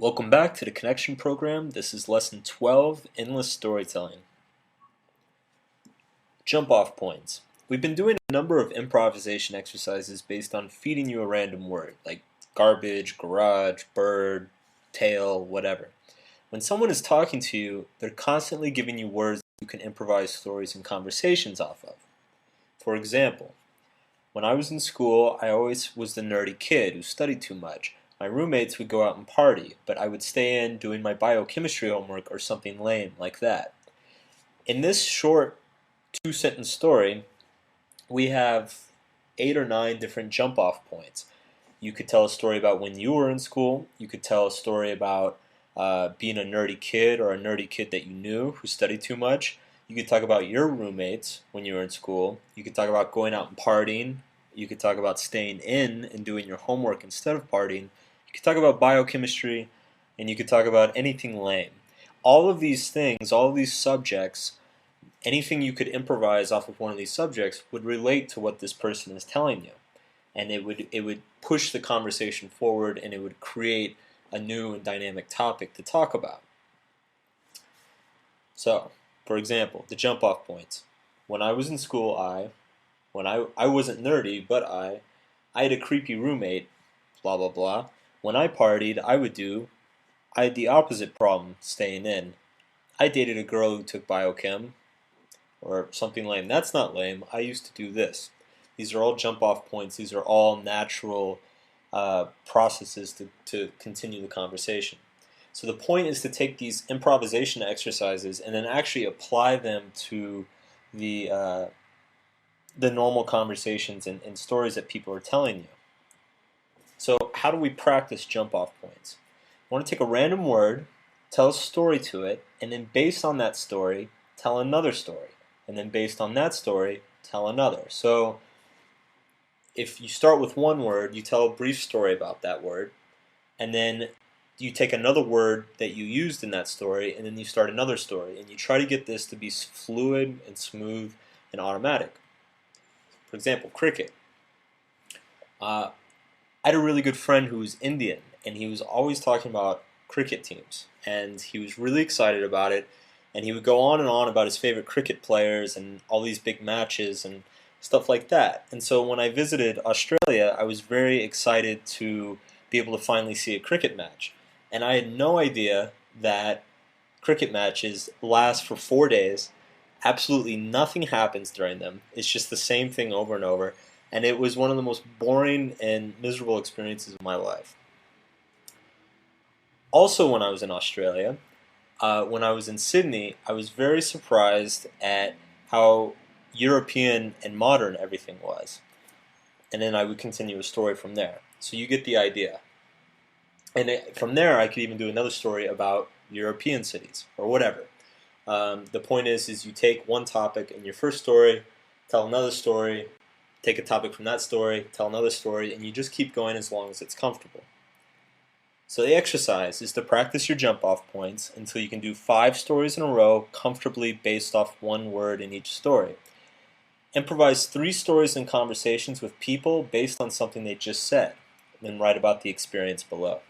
Welcome back to the Connection program. This is lesson 12, Endless Storytelling. Jump off points. We've been doing a number of improvisation exercises based on feeding you a random word, like garbage, garage, bird, tail, whatever. When someone is talking to you, they're constantly giving you words you can improvise stories and conversations off of. For example, when I was in school, I always was the nerdy kid who studied too much. My roommates would go out and party, but I would stay in doing my biochemistry homework or something lame like that. In this short two-sentence story, we have 8 or 9 different jump-off points. You could tell a story about when you were in school. You could tell a story about being a nerdy kid or a nerdy kid that you knew who studied too much. You could talk about your roommates when you were in school. You could talk about going out and partying. You could talk about staying in and doing your homework instead of partying. You could talk about biochemistry, and you could talk about anything lame. All of these things, all of these subjects, anything you could improvise off of one of these subjects would relate to what this person is telling you. And it would push the conversation forward, and it would create a new and dynamic topic to talk about. So, for example, the jump-off points. When I was in school, I wasn't nerdy, but I had a creepy roommate, blah, blah, blah. When I partied, I had the opposite problem, staying in. I dated a girl who took biochem, or something lame. That's not lame. I used to do this. These are all jump-off points. These are all natural processes to continue the conversation. So the point is to take these improvisation exercises and then actually apply them to the normal conversations and stories that people are telling you. So how do we practice jump-off points? I want to take a random word, tell a story to it, and then based on that story, tell another story. And then based on that story, tell another. So if you start with one word, you tell a brief story about that word, and then you take another word that you used in that story, and then you start another story. And you try to get this to be fluid and smooth and automatic. For example, cricket. I had a really good friend who was Indian, and he was always talking about cricket teams, and he was really excited about it, and he would go on and on about his favorite cricket players and all these big matches and stuff like that. And so when I visited Australia, I was very excited to be able to finally see a cricket match. And I had no idea that cricket matches last for 4 days. Absolutely nothing happens during them. It's just the same thing over and over. And it was one of the most boring and miserable experiences of my life. Also, when I was in Australia, when I was in Sydney, I was very surprised at how European and modern everything was. And then I would continue a story from there. So you get the idea. And from there, I could even do another story about European cities or whatever. The point is you take one topic in your first story, tell another story, take a topic from that story, tell another story, and you just keep going as long as it's comfortable. So the exercise is to practice your jump-off points until you can do 5 stories in a row comfortably based off one word in each story. Improvise 3 stories and conversations with people based on something they just said, and then write about the experience below.